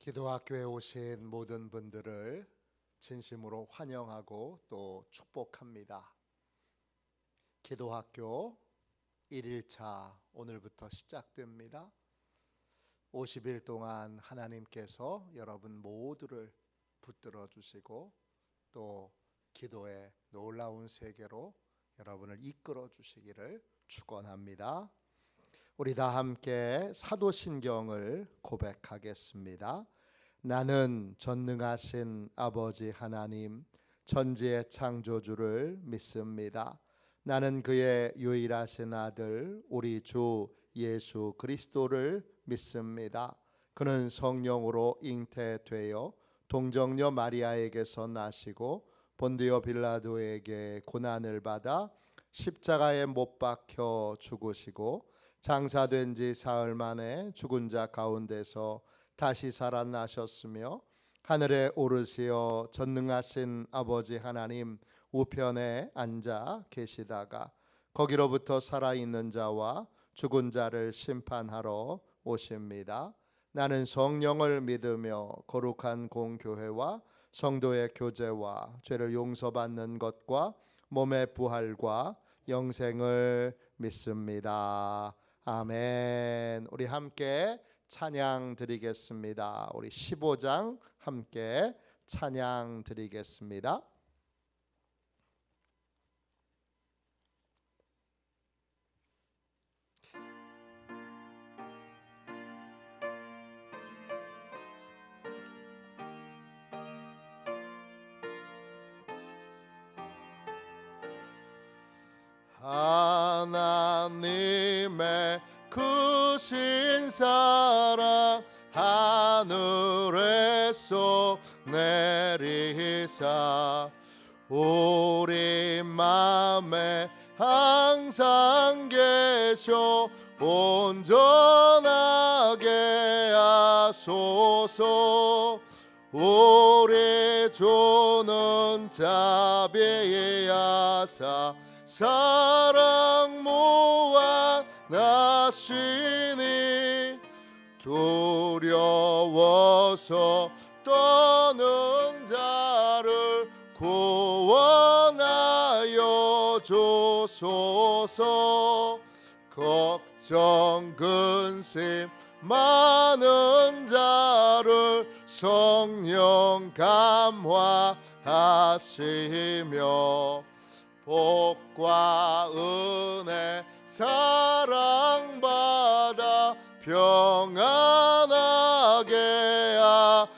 기도학교에 오신 모든 분들을 진심으로 환영하고 또 축복합니다. 기도학교 1일차 오늘부터 시작됩니다. 50일 동안 하나님께서 여러분 모두를 붙들어 주시고 또 기도의 놀라운 세계로 여러분을 이끌어 주시기를 축원합니다. 우리 다 함께 사도신경을 고백하겠습니다. 나는 전능하신 아버지 하나님 천지의 창조주를 믿습니다. 나는 그의 유일하신 아들 우리 주 예수 그리스도를 믿습니다. 그는 성령으로 잉태되어 동정녀 마리아에게서 나시고 본디오 빌라도에게 고난을 받아 십자가에 못 박혀 죽으시고 장사된 지 사흘 만에 죽은 자 가운데서 다시 살아나셨으며 하늘에 오르시어 전능하신 아버지 하나님 우편에 앉아 계시다가 거기로부터 살아있는 자와 죽은 자를 심판하러 오십니다. 나는 성령을 믿으며 거룩한 공교회와 성도의 교제와 죄를 용서받는 것과 몸의 부활과 영생을 믿습니다. 아멘. 우리 함께 찬양 드리겠습니다. 우리 15장 함께 찬양 드리겠습니다. 하나님의 크신 사랑 하늘에서 내리사 우리 맘에 항상 계셔 온전하게 하소서. 우리 주는 자비하사 사랑 무한하시니 두려워서 떠는 자를 구원하여 주소서. 걱정 근심 많은 자를 성령 감화하시며 복과 은혜 사랑받아 평안하게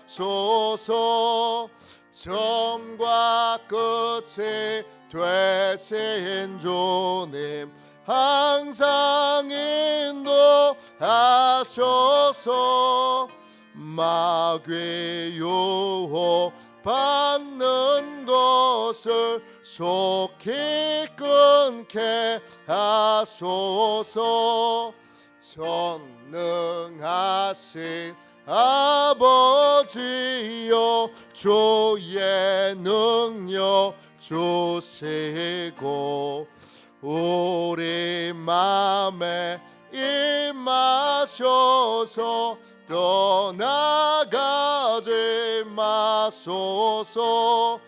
하소서. 처음과 끝이 되신 주님 항상 인도하셔서 마귀 유혹 받는 것을 속히 끊게 하소서. 전능하신 아버지여 주의 능력 주시고 우리 맘에 임하셔서 떠나가지 마소서.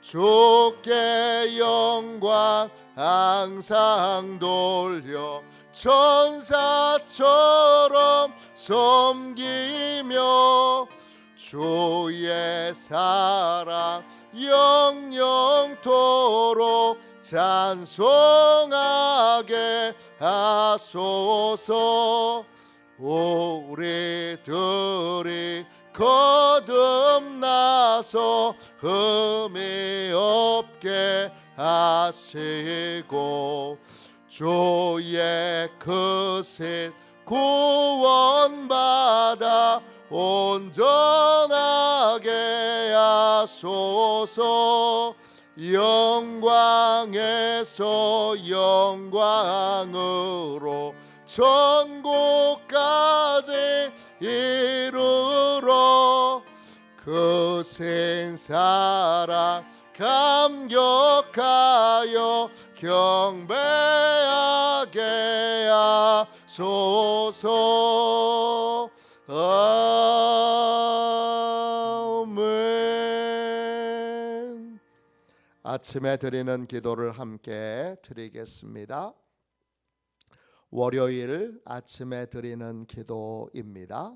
주께 영광 항상 돌려 천사처럼 섬기며 주의 사랑 영영토록 찬송하게 하소서. 우리들이 거듭나서 흠이 없게 하시고 주의 크신 구원받아 온전하게 하소서. 영광에서 영광으로 천국까지 이르러 크신 사랑 감격하여 경배하게 하소서. 아멘. 아침에 드리는 기도를 함께 드리겠습니다. 월요일 아침에 드리는 기도입니다.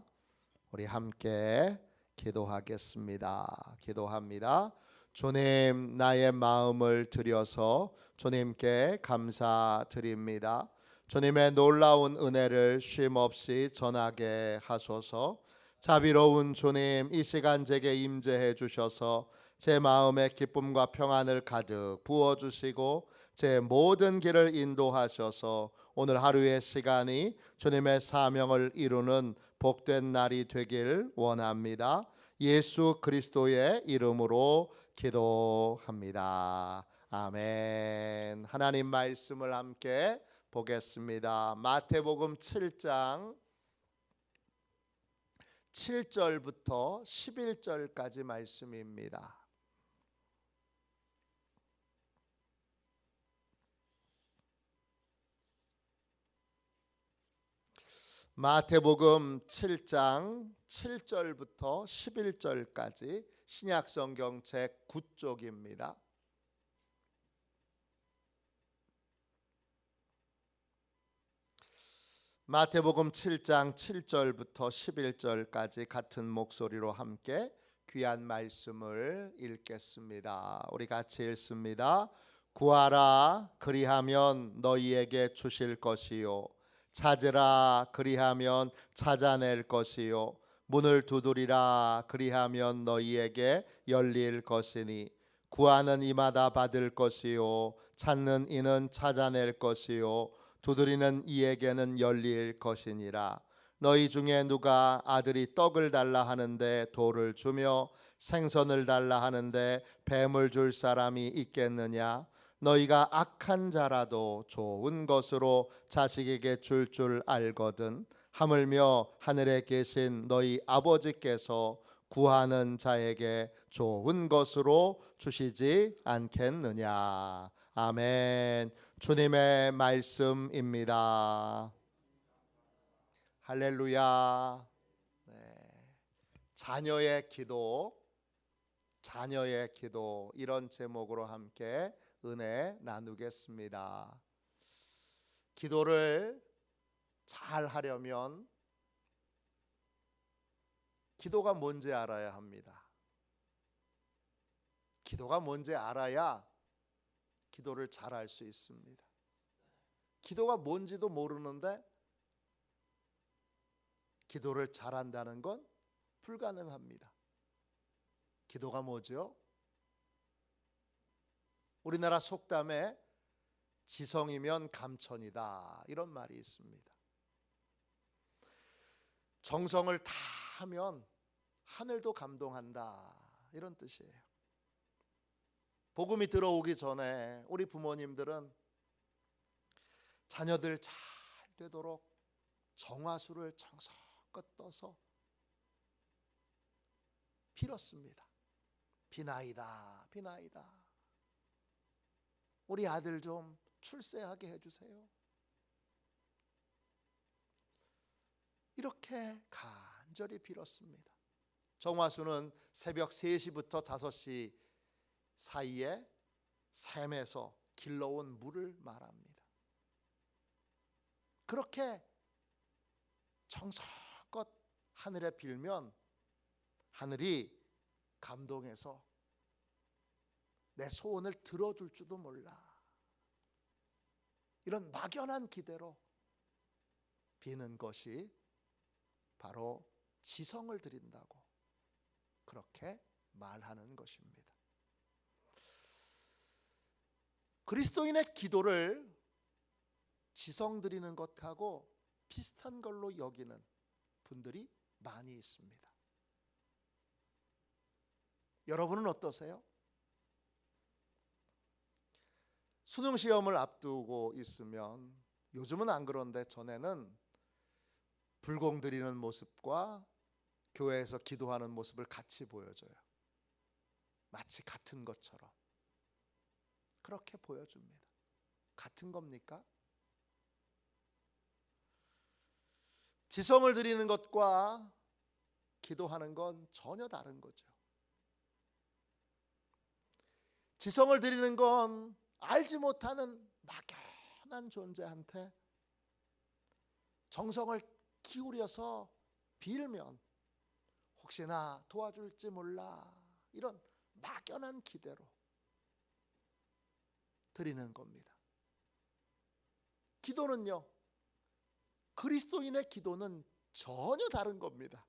우리 함께 기도하겠습니다. 기도합니다. 주님, 나의 마음을 드려서 주님께 감사드립니다. 주님의 놀라운 은혜를 쉼없이 전하게 하소서. 자비로운 주님, 이 시간 제게 임재해 주셔서 제 마음에 기쁨과 평안을 가득 부어주시고 제 모든 길을 인도하셔서 오늘 하루의 시간이 주님의 사명을 이루는 복된 날이 되길 원합니다. 예수 그리스도의 이름으로 기도합니다. 아멘. 하나님 말씀을 함께 보겠습니다. 마태복음 7장 7절부터 11절까지 말씀입니다. 마태복음 7장 7절부터 11절까지 신약성경 제9쪽입니다. 마태복음 7장 7절부터 11절까지 같은 목소리로 함께 귀한 말씀을 읽겠습니다. 우리 같이 읽습니다. 구하라 그리하면 너희에게 주실 것이요 찾으라 그리하면 찾아낼 것이요 문을 두드리라 그리하면 너희에게 열릴 것이니 구하는 이마다 받을 것이요 찾는 이는 찾아낼 것이요 두드리는 이에게는 열릴 것이니라. 너희 중에 누가 아들이 떡을 달라 하는데 돌을 주며 생선을 달라 하는데 뱀을 줄 사람이 있겠느냐? 너희가 악한 자라도 좋은 것으로 자식에게 줄 알거든. 하물며 하늘에 계신 너희 아버지께서 구하는 자에게 좋은 것으로 주시지 않겠느냐. 아멘. 주님의 말씀입니다. 할렐루야. 자녀의 기도, 자녀의 기도, 이런 제목으로 함께 은혜 나누겠습니다. 기도를 잘 하려면 기도가 뭔지 알아야 합니다. 기도가 뭔지 알아야 기도를 잘 할 수 있습니다. 기도가 뭔지도 모르는데 기도를 잘한다는 건 불가능합니다. 기도가 뭐죠? 우리나라 속담에 지성이면 감천이다, 이런 말이 있습니다. 정성을 다 하면 하늘도 감동한다, 이런 뜻이에요. 복음이 들어오기 전에 우리 부모님들은 자녀들 잘 되도록 정화수를 정성껏 떠서 빌었습니다. 비나이다, 비나이다. 우리 아들 좀 출세하게 해주세요. 이렇게 간절히 빌었습니다. 정화수는 새벽 3시부터 5시 사이에 샘에서 길러온 물을 말합니다. 그렇게 정성껏 하늘에 빌면 하늘이 감동해서 내 소원을 들어줄지도 몰라. 이런 막연한 기대로 비는 것이 바로 지성을 드린다고 그렇게 말하는 것입니다. 그리스도인의 기도를 지성 드리는 것하고 비슷한 걸로 여기는 분들이 많이 있습니다. 여러분은 어떠세요? 수능 시험을 앞두고 있으면, 요즘은 안 그런데 전에는 불공 드리는 모습과 교회에서 기도하는 모습을 같이 보여줘요. 마치 같은 것처럼 그렇게 보여줍니다. 같은 겁니까? 지성을 드리는 것과 기도하는 건 전혀 다른 거죠. 지성을 드리는 건 알지 못하는 막연한 존재한테 정성을 기울여서 빌면 혹시나 도와줄지 몰라, 이런 막연한 기대로 드리는 겁니다. 기도는요, 그리스도인의 기도는 전혀 다른 겁니다.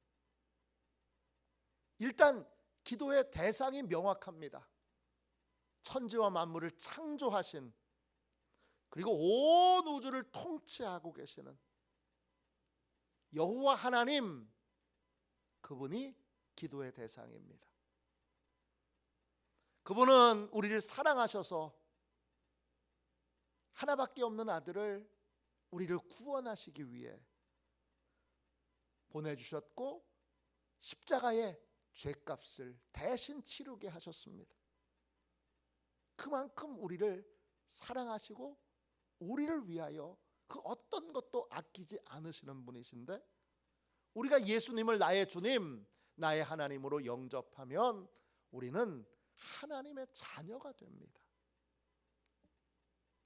일단 기도의 대상이 명확합니다. 천지와 만물을 창조하신, 그리고 온 우주를 통치하고 계시는 여호와 하나님, 그분이 기도의 대상입니다. 그분은 우리를 사랑하셔서 하나밖에 없는 아들을 우리를 구원하시기 위해 보내주셨고, 십자가의 죄값을 대신 치르게 하셨습니다. 그만큼 우리를 사랑하시고 우리를 위하여 그 어떤 것도 아끼지 않으시는 분이신데, 우리가 예수님을 나의 주님, 나의 하나님으로 영접하면 우리는 하나님의 자녀가 됩니다.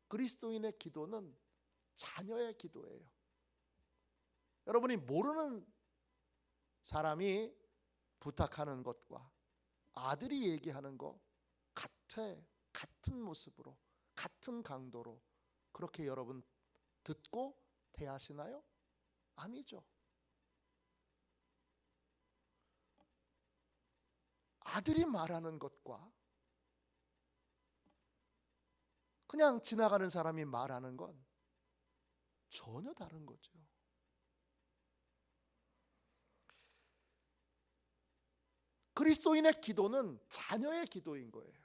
그리스도인의 기도는 자녀의 기도예요. 여러분이 모르는 사람이 부탁하는 것과 아들이 얘기하는 것 같은 모습으로, 같은 강도로 그렇게 여러분 듣고 대하시나요? 아니죠. 아들이 말하는 것과 그냥 지나가는 사람이 말하는 건 전혀 다른 거죠. 그리스도인의 기도는 자녀의 기도인 거예요.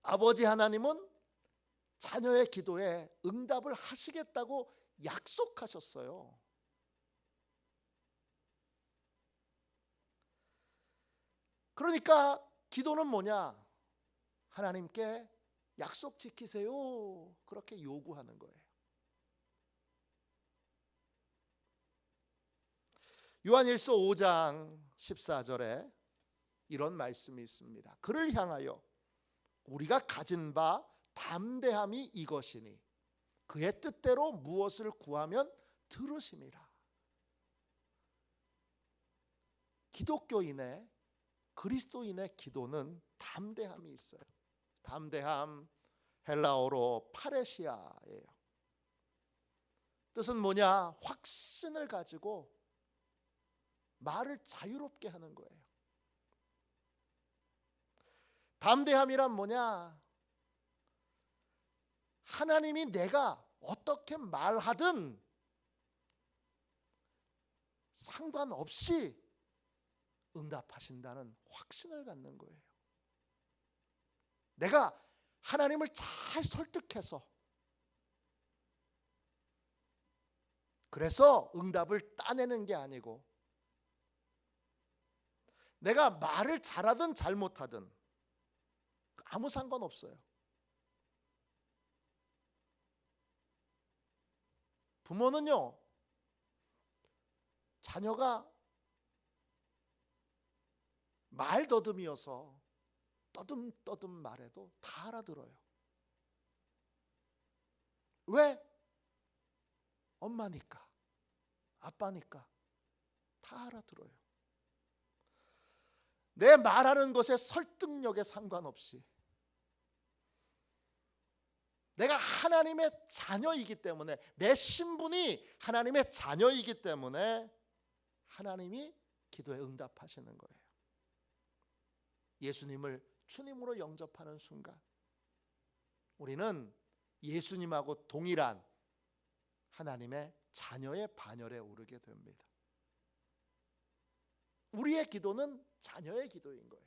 아버지 하나님은 자녀의 기도에 응답을 하시겠다고 약속하셨어요. 그러니까 기도는 뭐냐? 하나님께 약속 지키세요, 그렇게 요구하는 거예요. 요한일서 5장 14절에 이런 말씀이 있습니다. 그를 향하여 우리가 가진 바 담대함이 이것이니 그의 뜻대로 무엇을 구하면 들으심이라. 기독교인의, 그리스도인의 기도는 담대함이 있어요. 담대함, 헬라어로 파레시아예요. 뜻은 뭐냐? 확신을 가지고 말을 자유롭게 하는 거예요. 담대함이란 뭐냐? 하나님이 내가 어떻게 말하든 상관없이 응답하신다는 확신을 갖는 거예요. 내가 하나님을 잘 설득해서, 그래서 응답을 따내는 게 아니고, 내가 말을 잘하든 잘못하든 아무 상관없어요. 부모는요, 자녀가 말 더듬이어서 떠듬떠듬 말해도 다 알아들어요. 왜? 엄마니까, 아빠니까 다 알아들어요. 내 말하는 것의 설득력에 상관없이 내가 하나님의 자녀이기 때문에, 내 신분이 하나님의 자녀이기 때문에 하나님이 기도에 응답하시는 거예요. 예수님을 주님으로 영접하는 순간 우리는 예수님하고 동일한 하나님의 자녀의 반열에 오르게 됩니다. 우리의 기도는 자녀의 기도인 거예요.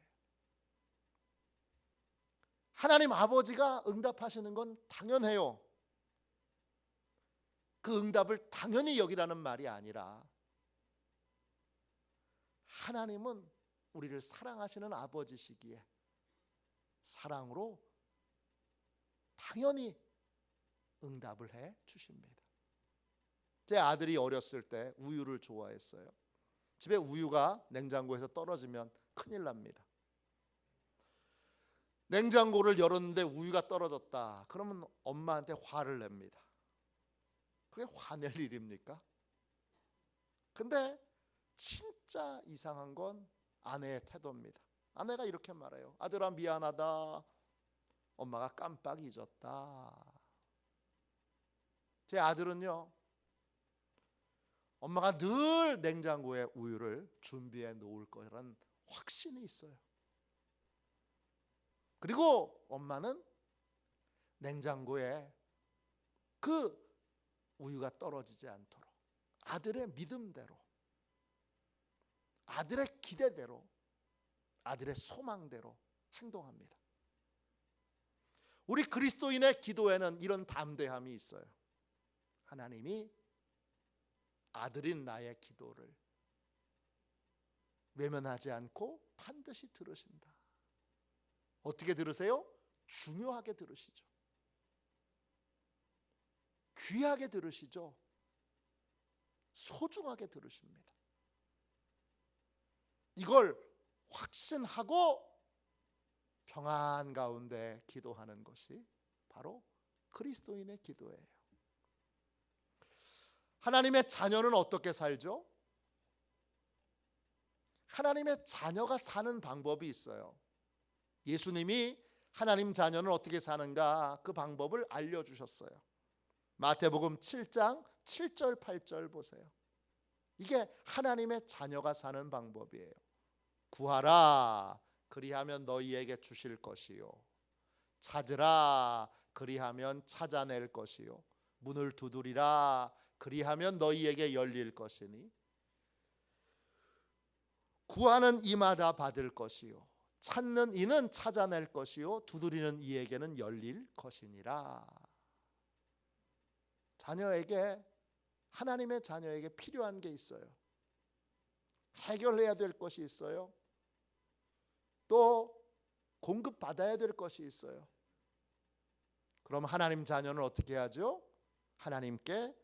하나님 아버지가 응답하시는 건 당연해요. 그 응답을 당연히 여기라는 말이 아니라, 하나님은 우리를 사랑하시는 아버지시기에 사랑으로 당연히 응답을 해 주십니다. 제 아들이 어렸을 때 우유를 좋아했어요. 집에 우유가 냉장고에서 떨어지면 큰일 납니다. 냉장고를 열었는데 우유가 떨어졌다. 그러면 엄마한테 화를 냅니다. 그게 화낼 일입니까? 근데 진짜 이상한 건 아내의 태도입니다. 아내가 이렇게 말해요. 아들아 미안하다. 엄마가 깜빡 잊었다. 제 아들은요, 엄마가 늘 냉장고에 우유를 준비해 놓을 거라는 확신이 있어요. 그리고 엄마는 냉장고에 그 우유가 떨어지지 않도록 아들의 믿음대로, 아들의 기대대로, 아들의 소망대로 행동합니다. 우리 그리스도인의 기도에는 이런 담대함이 있어요. 하나님이 아들인 나의 기도를 외면하지 않고 반드시 들으신다. 어떻게 들으세요? 중요하게 들으시죠. 귀하게 들으시죠. 소중하게 들으십니다. 이걸 확신하고 평안 가운데 기도하는 것이 바로 그리스도인의 기도예요. 하나님의 자녀는 어떻게 살죠? 하나님의 자녀가 사는 방법이 있어요. 예수님이 하나님 자녀는 어떻게 사는가 그 방법을 알려주셨어요. 마태복음 7장 7절 8절 보세요. 이게 하나님의 자녀가 사는 방법이에요. 구하라 그리하면 너희에게 주실 것이요, 찾으라 그리하면 찾아낼 것이요, 문을 두드리라 그리하면 너희에게 열릴 것이니 구하는 이마다 받을 것이요, 찾는 이는 찾아낼 것이요, 두드리는 이에게는 열릴 것이니라. 자녀에게, 하나님의 자녀에게 필요한 게 있어요. 해결해야 될 것이 있어요. 또 공급받아야 될 것이 있어요. 그럼 하나님 자녀는 어떻게 하죠? 하나님께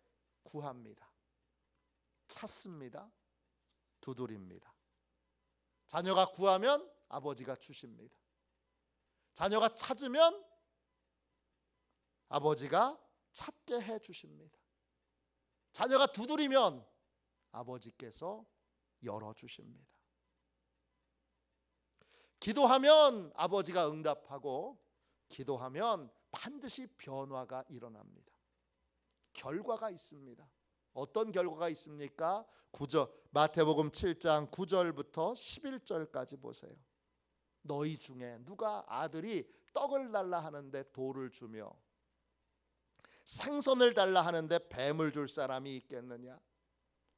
구합니다. 찾습니다. 두드립니다. 자녀가 구하면 아버지가 주십니다. 자녀가 찾으면 아버지가 찾게 해 주십니다. 자녀가 두드리면 아버지께서 열어 주십니다. 기도하면 아버지가 응답하고 기도하면 반드시 변화가 일어납니다. 결과가 있습니다. 어떤 결과가 있습니까? 마태복음 7장 9절부터 11절까지 보세요. 너희 중에 누가 아들이 떡을 달라 하는데 돌을 주며 생선을 달라 하는데 뱀을 줄 사람이 있겠느냐?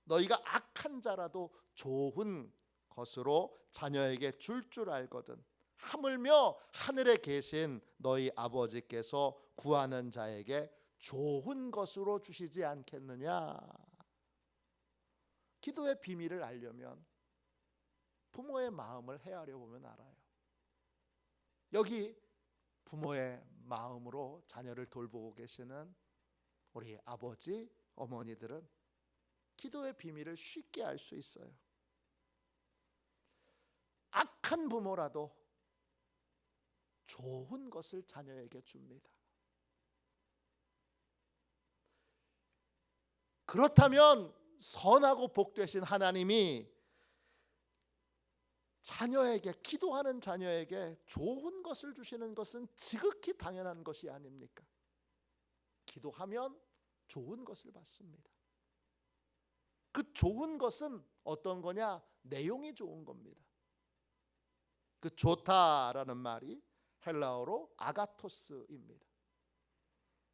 너희가 악한 자라도 좋은 것으로 자녀에게 줄 알거든 하물며 하늘에 계신 너희 아버지께서 구하는 자에게 좋은 것으로 주시지 않겠느냐? 기도의 비밀을 알려면 부모의 마음을 헤아려 보면 알아요. 여기 부모의 마음으로 자녀를 돌보고 계시는 우리 아버지, 어머니들은 기도의 비밀을 쉽게 알 수 있어요. 악한 부모라도 좋은 것을 자녀에게 줍니다. 그렇다면 선하고 복되신 하나님이 자녀에게, 기도하는 자녀에게 좋은 것을 주시는 것은 지극히 당연한 것이 아닙니까? 기도하면 좋은 것을 받습니다. 그 좋은 것은 어떤 거냐? 내용이 좋은 겁니다. 그 좋다라는 말이 헬라어로 아가토스입니다.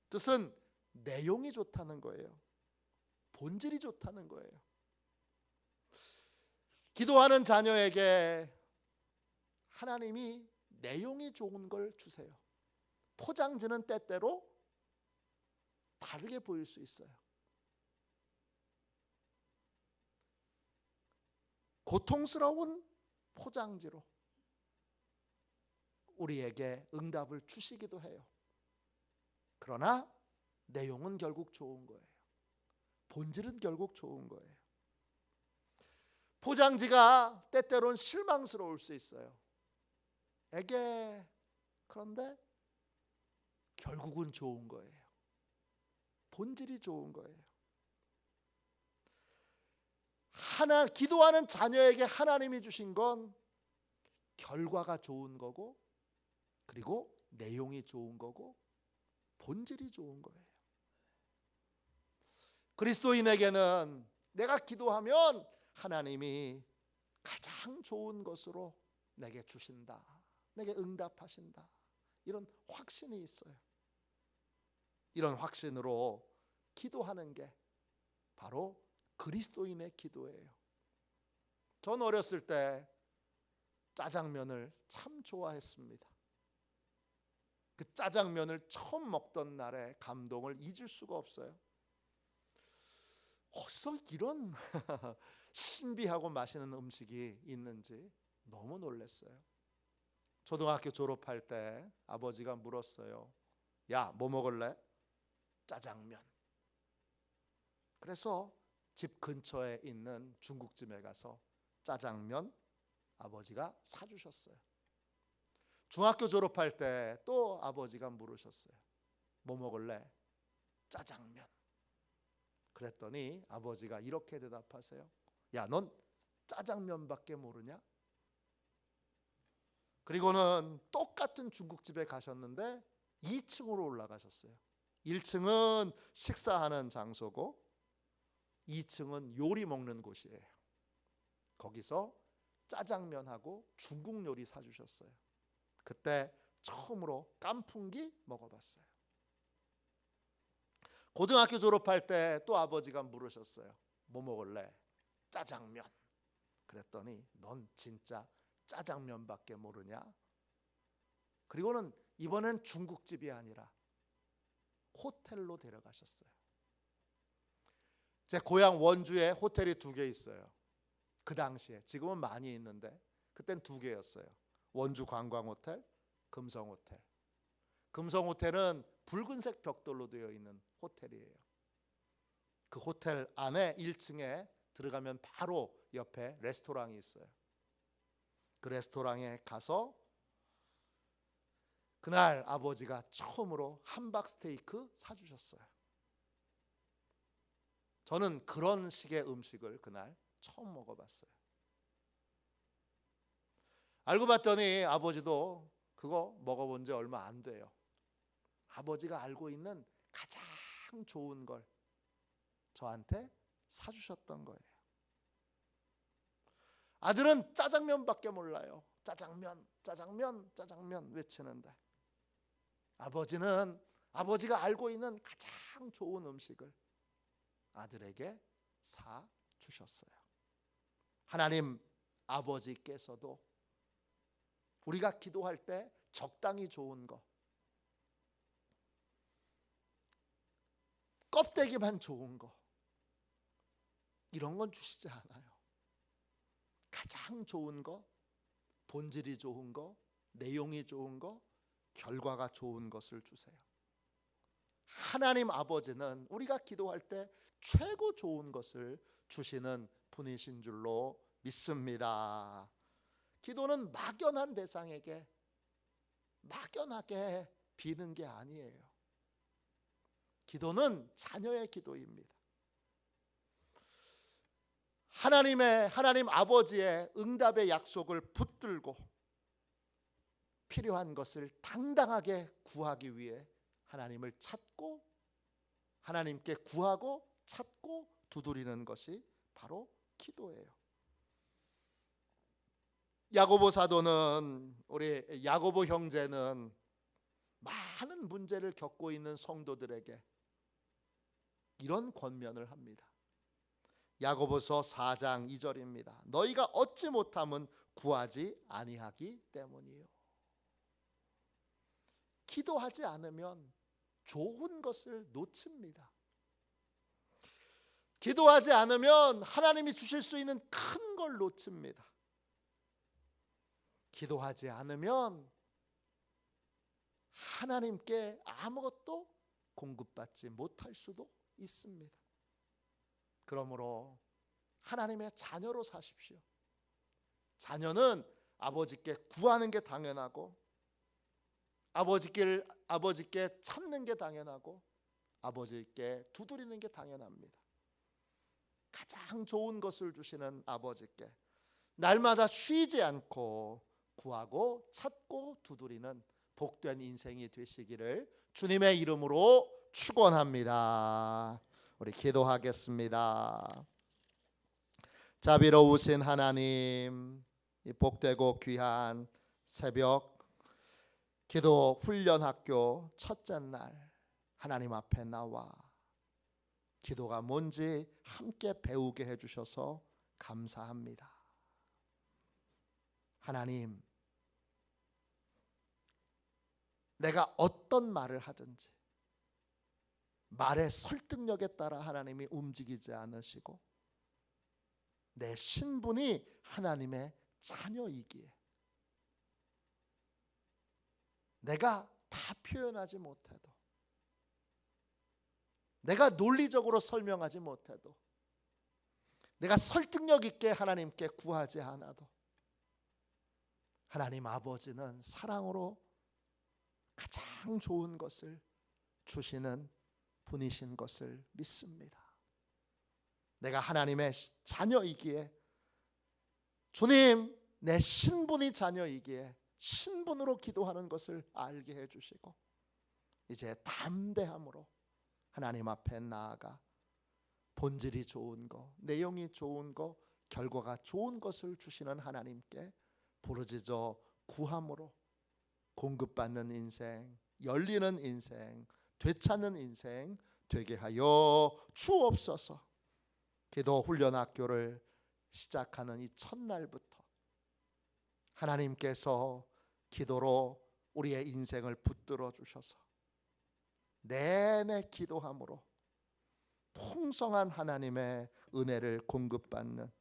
뜻은 내용이 좋다는 거예요. 본질이 좋다는 거예요. 기도하는 자녀에게 하나님이 내용이 좋은 걸 주세요. 포장지는 때때로 다르게 보일 수 있어요. 고통스러운 포장지로 우리에게 응답을 주시기도 해요. 그러나 내용은 결국 좋은 거예요. 본질은 결국 좋은 거예요. 포장지가 때때로는 실망스러울 수 있어요. 에게 그런데 결국은 좋은 거예요. 본질이 좋은 거예요. 기도하는 자녀에게 하나님이 주신 건 결과가 좋은 거고, 그리고 내용이 좋은 거고, 본질이 좋은 거예요. 그리스도인에게는 내가 기도하면 하나님이 가장 좋은 것으로 내게 주신다, 내게 응답하신다, 이런 확신이 있어요. 이런 확신으로 기도하는 게 바로 그리스도인의 기도예요. 전 어렸을 때 짜장면을 참 좋아했습니다. 그 짜장면을 처음 먹던 날의 감동을 잊을 수가 없어요. 어디서 이런 신비하고 맛있는 음식이 있는지 너무 놀랐어요. 초등학교 졸업할 때 아버지가 물었어요. 야, 뭐 먹을래? 짜장면. 그래서 집 근처에 있는 중국집에 가서 짜장면 아버지가 사주셨어요. 중학교 졸업할 때 또 아버지가 물으셨어요. 뭐 먹을래? 짜장면. 그랬더니 아버지가 이렇게 대답하세요. 야, 넌 짜장면밖에 모르냐? 그리고는 똑같은 중국집에 가셨는데 2층으로 올라가셨어요. 1층은 식사하는 장소고 2층은 요리 먹는 곳이에요. 거기서 짜장면하고 중국 요리 사주셨어요. 그때 처음으로 깐풍기 먹어봤어요. 고등학교 졸업할 때 또 아버지가 물으셨어요. 뭐 먹을래? 짜장면. 그랬더니 넌 진짜 짜장면밖에 모르냐? 그리고는 이번엔 중국집이 아니라 호텔로 데려가셨어요. 제 고향 원주에 호텔이 2개 있어요. 그 당시에, 지금은 많이 있는데 그땐 2개였어요. 원주 관광호텔, 금성호텔. 금성호텔은 붉은색 벽돌로 되어 있는 호텔이에요. 그 호텔 안에 1층에 들어가면 바로 옆에 레스토랑이 있어요. 그 레스토랑에 가서 그날 아버지가 처음으로 함박 스테이크 사주셨어요. 저는 그런 식의 음식을 그날 처음 먹어봤어요. 알고 봤더니 아버지도 그거 먹어본 지 얼마 안 돼요. 아버지가 알고 있는 가장 좋은 걸 저한테 사주셨던 거예요. 아들은 짜장면밖에 몰라요. 짜장면, 짜장면, 짜장면 외치는데 아버지는 아버지가 알고 있는 가장 좋은 음식을 아들에게 사주셨어요. 하나님 아버지께서도 우리가 기도할 때 적당히 좋은 거, 껍데기만 좋은 거, 이런 건 주시지 않아요. 가장 좋은 거, 본질이 좋은 거, 내용이 좋은 거, 결과가 좋은 것을 주세요. 하나님 아버지는 우리가 기도할 때 최고 좋은 것을 주시는 분이신 줄로 믿습니다. 기도는 막연한 대상에게 막연하게 비는 게 아니에요. 기도는 자녀의 기도입니다. 하나님 아버지의 응답의 약속을 붙들고 필요한 것을 당당하게 구하기 위해 하나님을 찾고 하나님께 구하고 찾고 두드리는 것이 바로 기도예요. 야고보 사도는, 우리 야고보 형제는 많은 문제를 겪고 있는 성도들에게 이런 권면을 합니다. 야고보서 4장 2절입니다. 너희가 얻지 못함은 구하지 아니하기 때문이요. 기도하지 않으면 좋은 것을 놓칩니다. 기도하지 않으면 하나님이 주실 수 있는 큰 걸 놓칩니다. 기도하지 않으면 하나님께 아무것도 공급받지 못할 수도 있습니다. 그러므로 하나님의 자녀로 사십시오. 자녀는 아버지께 구하는 게 당연하고 아버지께 찾는 게 당연하고 아버지께 두드리는 게 당연합니다. 가장 좋은 것을 주시는 아버지께 날마다 쉬지 않고 구하고 찾고 두드리는 복된 인생이 되시기를 주님의 이름으로 축원합니다. 우리 기도하겠습니다. 자비로우신 하나님, 이 복되고 귀한 새벽 기도 훈련 학교 첫째 날 하나님 앞에 나와 기도가 뭔지 함께 배우게 해주셔서 감사합니다. 하나님, 내가 어떤 말을 하든지 말의 설득력에 따라 하나님이 움직이지 않으시고 내 신분이 하나님의 자녀이기에 내가 다 표현하지 못해도 내가 논리적으로 설명하지 못해도 내가 설득력 있게 하나님께 구하지 않아도 하나님 아버지는 사랑으로 가장 좋은 것을 주시는 분이신 것을 믿습니다. 내가 하나님의 자녀이기에 주님, 내 신분이 자녀이기에 신분으로 기도하는 것을 알게 해주시고 이제 담대함으로 하나님 앞에 나아가 본질이 좋은 거, 내용이 좋은 거, 결과가 좋은 것을 주시는 하나님께 부르짖어 구함으로 공급받는 인생, 열리는 인생, 되찾는 인생 되게 하여 주옵소서. 기도 훈련 학교를 시작하는 이 첫날부터 하나님께서 기도로 우리의 인생을 붙들어 주셔서 내내 기도함으로 풍성한 하나님의 은혜를 공급받는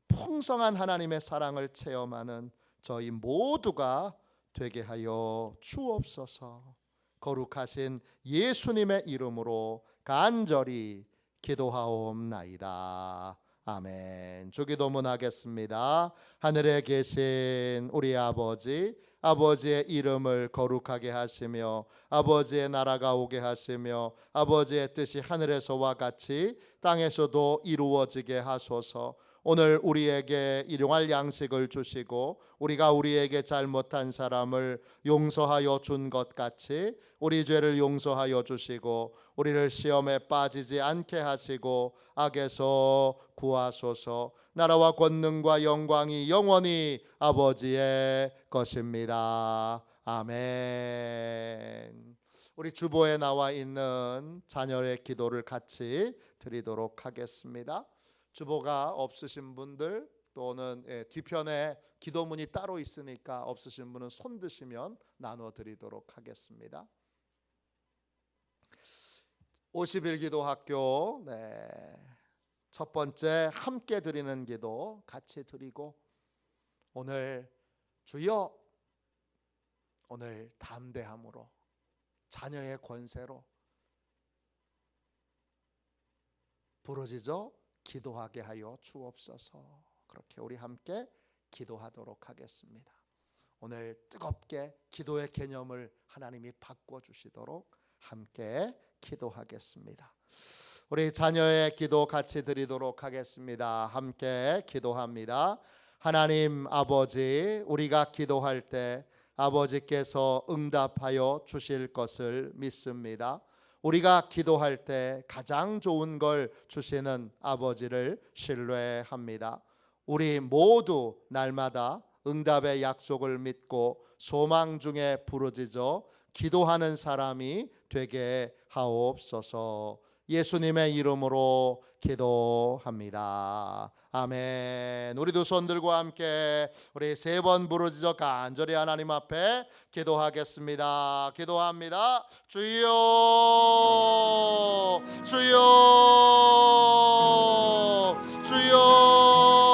풍성한 하나님의 사랑을 체험하는 저희 모두가 되게 하여 주옵소서. 거룩하신 예수님의 이름으로 간절히 기도하옵나이다. 아멘. 주기도문 하겠습니다. 하늘에 계신 우리 아버지, 아버지의 이름을 거룩하게 하시며 아버지의 나라가 오게 하시며 아버지의 뜻이 하늘에서와 같이 땅에서도 이루어지게 하소서. 오늘 우리에게 일용할 양식을 주시고 우리가 우리에게 잘못한 사람을 용서하여 준 것 같이 우리 죄를 용서하여 주시고 우리를 시험에 빠지지 않게 하시고 악에서 구하소서. 나라와 권능과 영광이 영원히 아버지의 것입니다. 아멘. 우리 주보에 나와 있는 자녀의 기도를 같이 드리도록 하겠습니다. 주보가 없으신 분들 또는 뒤편에 기도문이 따로 있으니까 없으신 분은 손 드시면 나눠 드리도록 하겠습니다. 50일 기도 학교 첫 번째 함께 드리는 기도 같이 드리고 오늘 주여 오늘 담대함으로 자녀의 권세로 부르짖어 기도하게 하여 주옵소서. 그렇게 우리 함께 기도하도록 하겠습니다. 오늘 뜨겁게 기도의 개념을 하나님이 바꿔주시도록 함께 기도하겠습니다. 우리 자녀의 기도 같이 드리도록 하겠습니다. 함께 기도합니다. 하나님 아버지, 우리가 기도할 때 아버지께서 응답하여 주실 것을 믿습니다. 우리가 기도할 때 가장 좋은 걸 주시는 아버지를 신뢰합니다. 우리 모두 날마다 응답의 약속을 믿고 소망 중에 부르짖어 기도하는 사람이 되게 하옵소서. 예수님의 이름으로 기도합니다. 아멘. 우리 두 손 들고 함께 우리 세 번 부르짖어 간절히 하나님 앞에 기도하겠습니다. 기도합니다. 주여 주여 주여